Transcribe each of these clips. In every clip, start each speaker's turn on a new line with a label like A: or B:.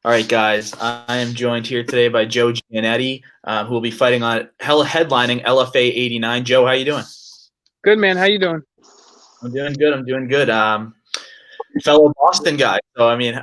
A: All right, guys. I am joined here today by Joe Giannetti, who will be fighting on headlining LFA 89. Joe, how you doing?
B: Good, man. How you doing?
A: I'm doing good. I'm doing good. Fellow Boston guy. So I mean,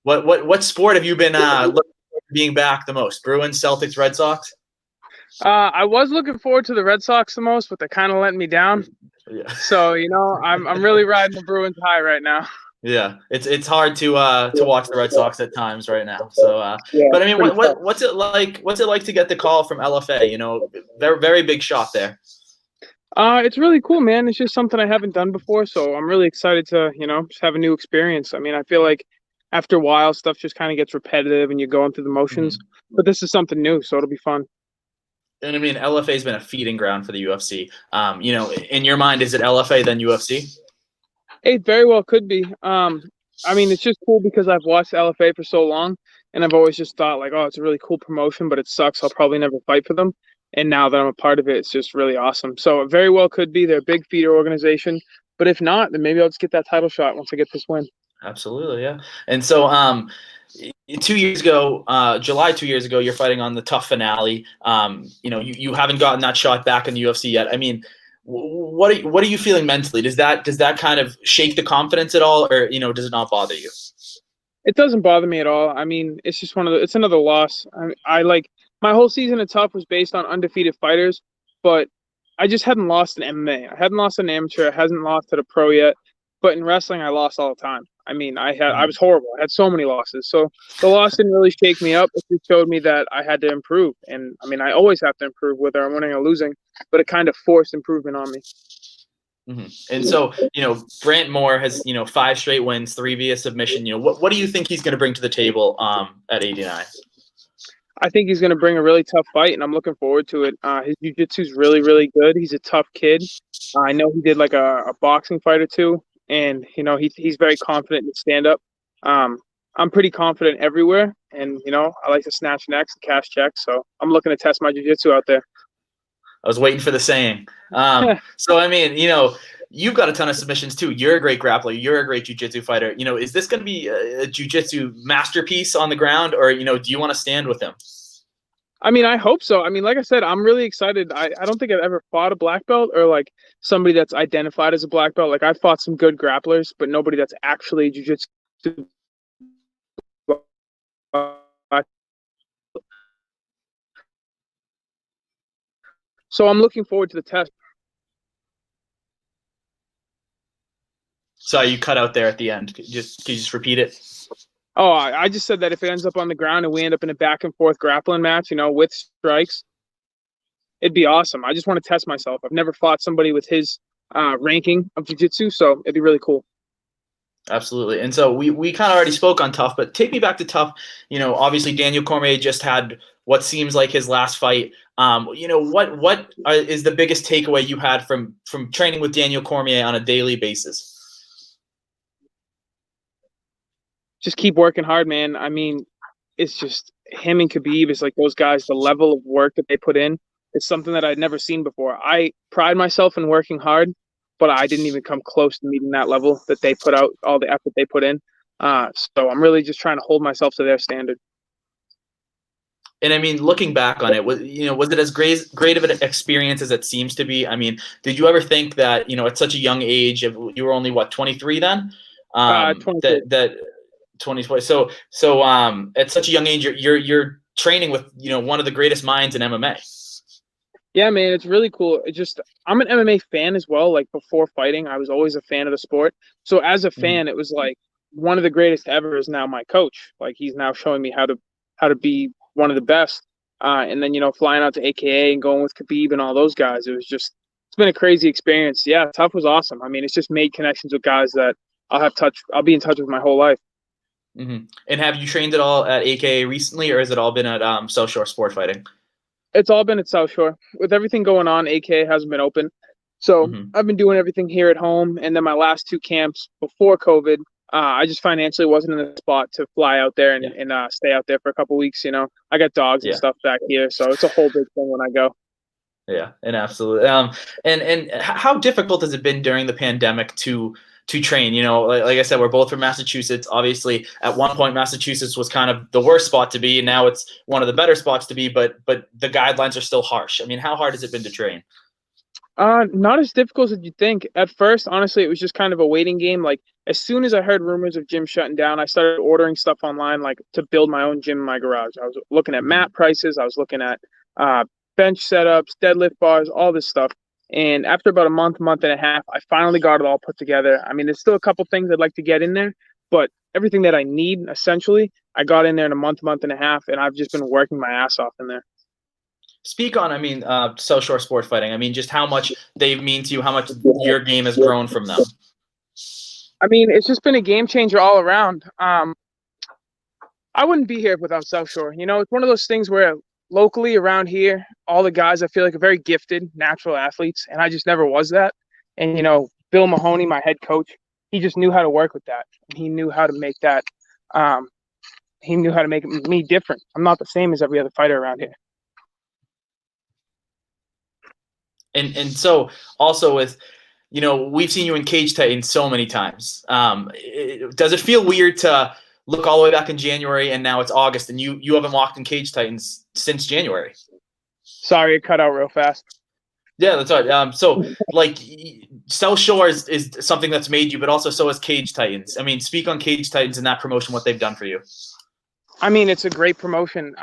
A: what sport have you been looking forward to being back the most? Bruins, Celtics, Red Sox?
B: I was looking forward to the Red Sox the most, but they kind of let me down.
A: Yeah,
B: So I'm really riding the Bruins high right now.
A: yeah. It's hard to watch the Red Sox at times right now. So,
B: Yeah,
A: but I
B: it's
A: mean,
B: pretty tough.
A: what's it like? What's it like to get the call from LFA? Very very big shot there.
B: It's really cool, man. It's just something I haven't done before, so I'm really excited to just have a new experience. I mean, I feel like after a while, stuff just kind of gets repetitive, and you're going through the motions.
A: Mhm.
B: But this is something new, so it'll be fun.
A: And I mean, LFA has been a feeding ground for the UFC. In your mind, is it LFA then UFC?
B: It very well could be. I mean, it's just cool because I've watched LFA for so long, and I've always just thought like, oh, it's a really cool promotion, but it sucks. I'll probably never fight for them. And now that I'm a part of it, it's just really awesome. So it very well could be. They're a big feeder organization, but if not, then maybe I'll just get that title shot once I get this win.
A: Absolutely, yeah. And so, 2 years ago, July 2 years ago, you're fighting on the tough finale. You haven't gotten that shot back in the UFC yet. I mean, what are you feeling mentally? Does that kind of shake the confidence at all, or does it not bother you?
B: It doesn't bother me at all. I mean, it's just it's another loss. I like my whole season of Tough was based on undefeated fighters, but I just hadn't lost an MMA. I hadn't lost an amateur. I hasn't lost at a pro yet. But in wrestling, I lost all the time. I mean, I was horrible. I had so many losses. So the loss didn't really shake me up. It just showed me that I had to improve. And I mean, I always have to improve whether I'm winning or losing. But it kind of forced improvement on me.
A: And so, Brant Moore has, 5 straight wins, 3 via submission. What do you think he's going to bring to the table at 89?
B: I think he's going to bring a really tough fight, and I'm looking forward to it. His jiu-jitsu is really, really good. He's a tough kid. I know he did like a boxing fight or two, and he's very confident in stand up. I'm pretty confident everywhere, and I like to snatch necks and cash checks. So I'm looking to test my jiu-jitsu out there.
A: I was waiting for the saying. So I mean, you've got a ton of submissions too. You're a great grappler. You're a great jiu-jitsu fighter. Is this going to be a jiu-jitsu masterpiece on the ground, or do you want to stand with him?
B: I mean, I hope so. I mean, like I said, I'm really excited. I don't think I've ever fought a black belt or like somebody that's identified as a black belt. Like I've fought some good grapplers, but nobody that's actually jiu-jitsu. So I'm looking forward to the test.
A: So you cut out there at the end. Can you just repeat it?
B: Oh, I just said that if it ends up on the ground and we end up in a back and forth grappling match, with strikes, it'd be awesome. I just want to test myself. I've never fought somebody with his ranking of jiu-jitsu, so it'd be really cool.
A: Absolutely. And so we kind of already spoke on Tough, but take me back to Tough. Obviously Daniel Cormier just had what seems like his last fight. What is the biggest takeaway you had from training with Daniel Cormier on a daily basis?
B: Just keep working hard, man. I mean, it's just him and Khabib is like those guys, the level of work that they put in is something that I'd never seen before. I pride myself in working hard, but I didn't even come close to meeting that level that they put out, all the effort they put in. So I'm really just trying to hold myself to their standard.
A: And I mean, looking back on it, was it as great of an experience as it seems to be? I mean, did you ever think that at such a young age, you were only 23 then,
B: 23.
A: that 2020? At such a young age, you're training with one of the greatest minds in MMA.
B: Yeah, man, it's really cool. I'm an MMA fan as well. Like before fighting, I was always a fan of the sport. So as a
A: Mhm.
B: fan, it was like one of the greatest ever is now my coach. Like he's now showing me how to be one of the best. And then flying out to AKA and going with Khabib and all those guys. It's been a crazy experience. Yeah, Tough was awesome. I mean, it's just made connections with guys that I'll be in touch with my whole life.
A: And have you trained at all at AKA recently, or has it all been at South Shore Sport Fighting?
B: It's all been at South Shore. With everything going on, AKA hasn't been open. So
A: hmm
B: I've been doing everything here at home. And then my last two camps before COVID, I just financially wasn't in the spot to fly out there
A: Yeah,
B: and stay out there for a couple weeks. I got dogs and
A: yeah.
B: stuff back here. So it's a whole big thing when I go.
A: Yeah, and absolutely. And how difficult has it been during the pandemic to to train? You know, like I said, we're both from Massachusetts. Obviously, at one point, Massachusetts was kind of the worst spot to be, and now it's one of the better spots to be. But the guidelines are still harsh. I mean, how hard has it been to train?
B: Not as difficult as you think. At first, honestly, it was just kind of a waiting game. Like as soon as I heard rumors of gyms shutting down, I started ordering stuff online, like to build my own gym in my garage. I was looking at mat prices. I was looking at bench setups, deadlift bars, all this stuff. And after about a month, month and a half, I finally got it all put together. I mean, there's still a couple things I'd like to get in there, but everything that I need, essentially, I got in there in a month, month and a half, and I've just been working my ass off in there.
A: Speak on, I mean, South Shore Sport Fighting. I mean, just how much they mean to you, how much your game has grown from them.
B: I mean, it's just been a game changer all around. I wouldn't be here without South Shore. You know, it's one of those things where locally around here, all the guys I feel like are very gifted, natural athletes, and I just never was that. And, you know, Bill Mahoney, my head coach, he just knew how to work with that. He knew how to make that, he knew how to make me different. I'm not the same as every other fighter around here.
A: And so also with, you know, we've seen you in Cage Titans so many times. Does it feel weird to look all the way back in January and now it's August and you haven't walked in Cage Titans since January?
B: Sorry, it cut out real fast.
A: Yeah, that's right. So like South Shore is something that's made you, but also so is Cage Titans. I mean, speak on Cage Titans and that promotion, what they've done for you.
B: I mean, it's a great promotion.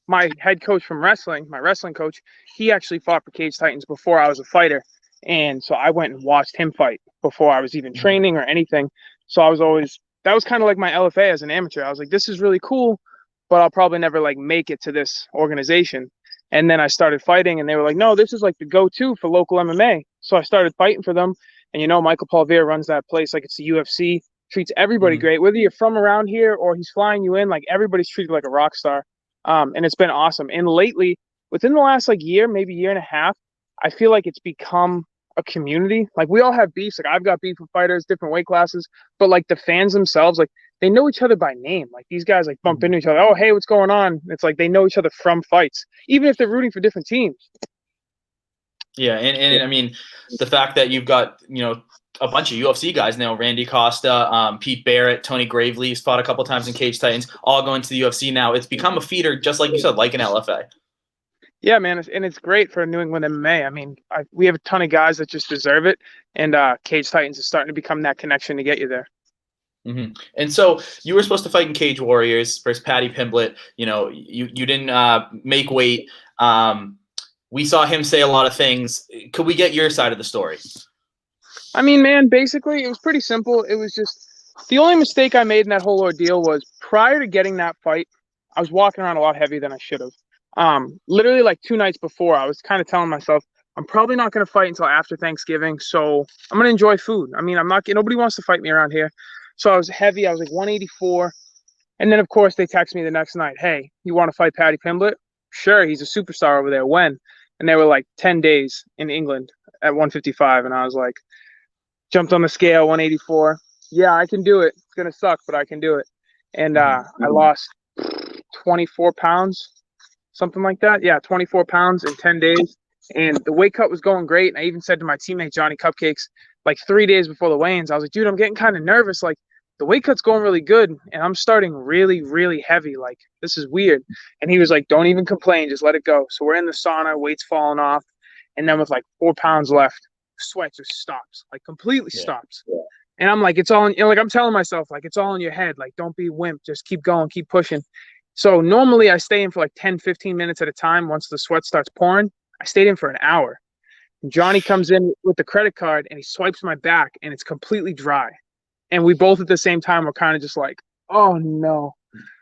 B: My head coach from wrestling, my wrestling coach, he actually fought for Cage Titans before I was a fighter. And so I went and watched him fight before I was even training or anything. So I was always, that was kind of like my LFA as an amateur. I was like, this is really cool, but I'll probably never like make it to this organization. And then I started fighting and they were like, no, this is like the go-to for local MMA. So I started fighting for them. And, you know, Michael Paul Veer runs that place like it's the UFC. Treats everybody great, whether you're from around here or he's flying you in. Like everybody's treated like a rock star, and it's been awesome. And lately, within the last like year, maybe year and a half, I feel like it's become a community. Like we all have beefs. Like I've got beef with fighters, different weight classes, but like the fans themselves, like they know each other by name. Like these guys like bump into each other. Oh, hey, what's going on? It's like they know each other from fights, even if they're rooting for different teams.
A: Yeah, and I mean, the fact that you've got, you know, a bunch of UFC guys now, Randy Costa, Pete Barrett, Tony Gravely, who's fought a couple times in Cage Titans, all going to the UFC now. It's become a feeder, just like you said, like an LFA.
B: Yeah, man, and it's great for New England MMA. I mean, we have a ton of guys that just deserve it, and Cage Titans is starting to become that connection to get you there.
A: Mm-hmm. And so you were supposed to fight in Cage Warriors versus Paddy Pimblett. You know, you didn't make weight. We saw him say a lot of things. Could we get your side of the story?
B: I mean, man, basically, it was pretty simple. It was just the only mistake I made in that whole ordeal was prior to getting that fight, I was walking around a lot heavier than I should have. Literally like 2 nights before, I was kind of telling myself, I'm probably not going to fight until after Thanksgiving, so I'm going to enjoy food. I mean, nobody wants to fight me around here. So I was heavy. I was like 184. And then, of course, they text me the next night, hey, you want to fight Paddy Pimblett? Sure, he's a superstar over there. When? And they were like 10 days in England at 155. And I was like, jumped on the scale, 184. Yeah, I can do it. It's going to suck, but I can do it. And I lost 24 pounds, something like that. Yeah, 24 pounds in 10 days. And the weight cut was going great. And I even said to my teammate, Johnny Cupcakes, like 3 days before the weigh-ins, I was like, dude, I'm getting kind of nervous. Like, the weight cut's going really good. And I'm starting really, really heavy. Like, this is weird. And he was like, don't even complain. Just let it go. So we're in the sauna, weight's falling off. And then with like 4 pounds left, sweat just stops, like completely stops. Yeah. And I'm like, it's all in, you know, like I'm telling myself, like, it's all in your head. Like, don't be a wimp. Just keep going, keep pushing. So normally I stay in for like 10, 15 minutes at a time. Once the sweat starts pouring, I stayed in for an hour. And Johnny comes in with the credit card and he swipes my back and it's completely dry. And we both at the same time were kind of just like, oh no.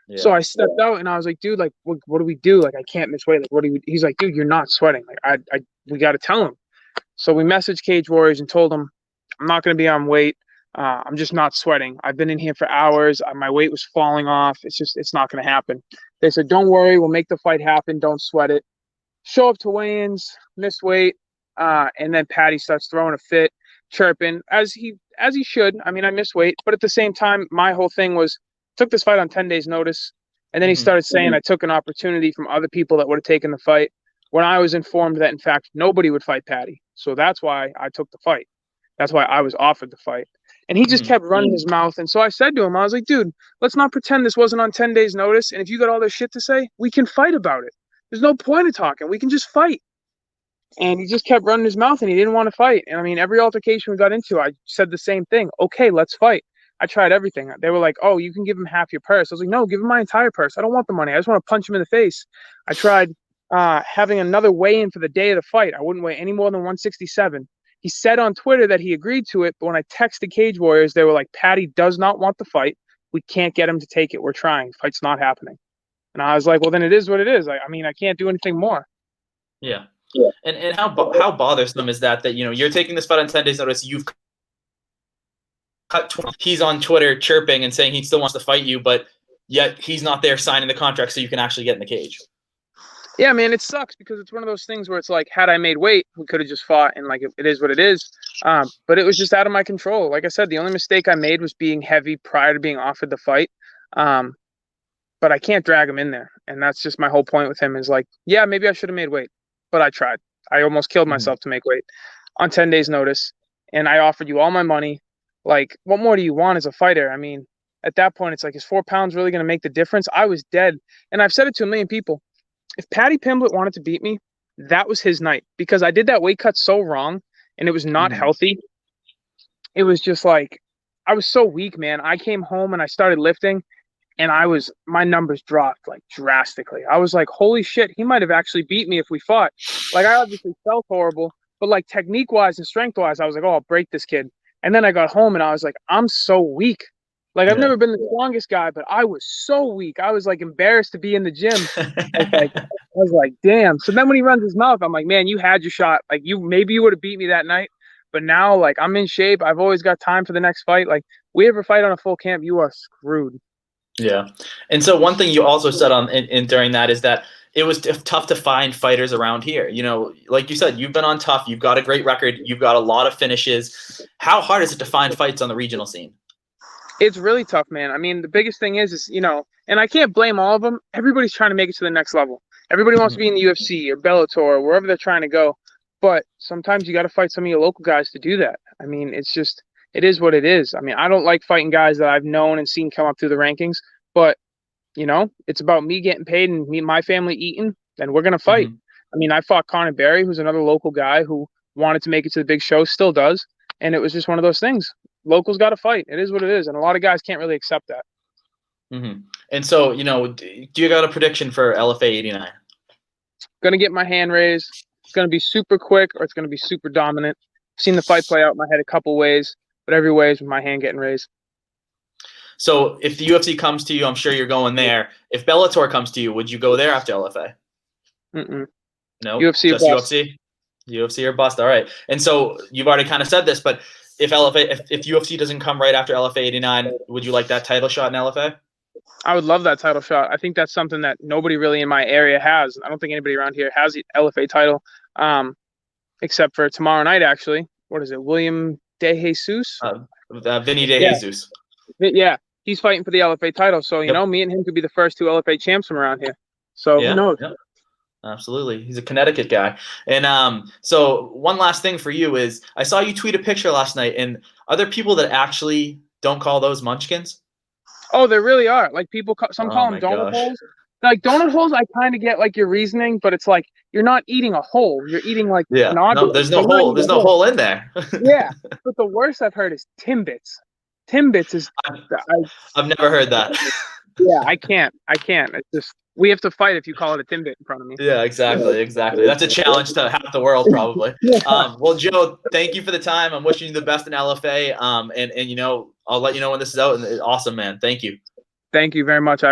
B: Yeah. So I stepped out and I was like, dude, like, what do we do? Like, I can't miss weight. Like, what do we? He's like, dude, you're not sweating. Like, we got to tell him. So we messaged Cage Warriors and told them, I'm not going to be on weight. I'm just not sweating. I've been in here for hours. My weight was falling off. It's not going to happen. They said, don't worry. We'll make the fight happen. Don't sweat it. Show up to weigh-ins, miss weight. And then Paddy starts throwing a fit, chirping as he should. I mean, I missed weight, but at the same time, my whole thing was took this fight on 10 days notice. And then he started saying I took an opportunity from other people that would have taken the fight when I was informed that, in fact, nobody would fight Paddy. So that's why I took the fight. That's why I was offered the fight. And he just kept running his mouth. And so I said to him, I was like, dude, let's not pretend this wasn't on 10 days notice. And if you got all this shit to say, we can fight about it. There's no point in talking. We can just fight. And he just kept running his mouth and he didn't want to fight. And I mean, every altercation we got into, I said the same thing. Okay, let's fight. I tried everything. They were like, oh, you can give him half your purse. I was like, no, give him my entire purse. I don't want the money. I just want to punch him in the face. I tried having another weigh-in for the day of the fight. I wouldn't weigh any more than 167. He said on Twitter that he agreed to it, but when I texted Cage Warriors, they were like, Patty does not want the fight. We can't get him to take it. We're trying. The fight's not happening. And I was like, well, then it is what it is. I mean, I can't do anything more.
A: Yeah. And how bothersome is that you're taking this fight on 10 days notice. You've cut. He's on Twitter chirping and saying he still wants to fight you, but yet he's not there signing the contract so you can actually get in the cage.
B: Yeah, man, it sucks because it's one of those things where it's like, had I made weight, we could have just fought, and like it is what it is. But it was just out of my control. Like I said, the only mistake I made was being heavy prior to being offered the fight. But I can't drag him in there, and that's just my whole point with him. Is like, yeah, maybe I should have made weight, but I tried. I almost killed myself to make weight on 10 days notice, and I offered you all my money. Like, what more do you want as a fighter? I mean, at that point, it's like, is 4 pounds really going to make the difference? I was dead, and I've said it to a million people. If Paddy Pimblett wanted to beat me, that was his night, because I did that weight cut so wrong and it was not healthy. It was just like, I was so weak, man. I came home and I started lifting and my numbers dropped like drastically. I was like, holy shit, he might have actually beat me if we fought. Like, I obviously felt horrible, but like technique wise and strength wise, I was like, oh, I'll break this kid. And then I got home and I was like, I'm so weak. Like, I've never been the strongest guy, but I was so weak. I was like embarrassed to be in the gym. I was like, damn. So then when he runs his mouth, I'm like, man, you had your shot. Like, maybe you would have beat me that night, but now, like, I'm in shape. I've always got time for the next fight. Like, we ever fight on a full camp, you are screwed.
A: Yeah. And so one thing you also said during that is that it was tough to find fighters around here. Like you said, you've been on Tough. You've got a great record. You've got a lot of finishes. How hard is it to find fights on the regional scene?
B: It's really tough, man. I mean, the biggest thing is, and I can't blame all of them. Everybody's trying to make it to the next level. Everybody wants to be in the UFC or Bellator or wherever they're trying to go. But sometimes you got to fight some of your local guys to do that. I mean, it is what it is. I mean, I don't like fighting guys that I've known and seen come up through the rankings, but it's about me getting paid and my family eating, then we're going to fight. I mean, I fought Connor Berry, who's another local guy who wanted to make it to the big show, still does. And it was just one of those things. Locals got to fight. It is what it is. And a lot of guys can't really accept that.
A: And so, do you got a prediction for LFA 89?
B: Going to get my hand raised. It's going to be super quick or it's going to be super dominant. I've seen the fight play out in my head a couple ways, but every way is with my hand getting raised.
A: So if the UFC comes to you, I'm sure you're going there. If Bellator comes to you, would you go there after LFA?
B: No.
A: UFC just UFC? UFC or bust. All right. And so you've already kind of said this, but if UFC doesn't come right after LFA 89, would you like that title shot in LFA?
B: I would love that title shot. I think that's something that nobody really in my area has. I don't think anybody around here has the LFA title, except for tomorrow night, actually. What is it? William De Jesus?
A: Vinny De Jesus.
B: Yeah. He's fighting for the LFA title. So, me and him could be the first 2 LFA champs from around here. So who knows?
A: Yeah. Absolutely. He's a Connecticut guy. And so one last thing for you is I saw you tweet a picture last night, and are there people that actually don't call those munchkins?
B: Oh, there really are. Like, some call them donut holes. Like, donut holes, I kind of get like your reasoning, but it's like you're not eating a hole. You're eating like an object.
A: No, there's no hole. There's no hole in there.
B: Yeah. But the worst I've heard is Timbits. Timbits is
A: I've never heard that.
B: Yeah, I can't. It's just, we have to fight if you call it a Timbit in front of me.
A: Yeah, exactly. That's a challenge to half the world, probably. Well, Joe, thank you for the time. I'm wishing you the best in LFA. And I'll let you know when this is out. And awesome, man. Thank you.
B: Thank you very much.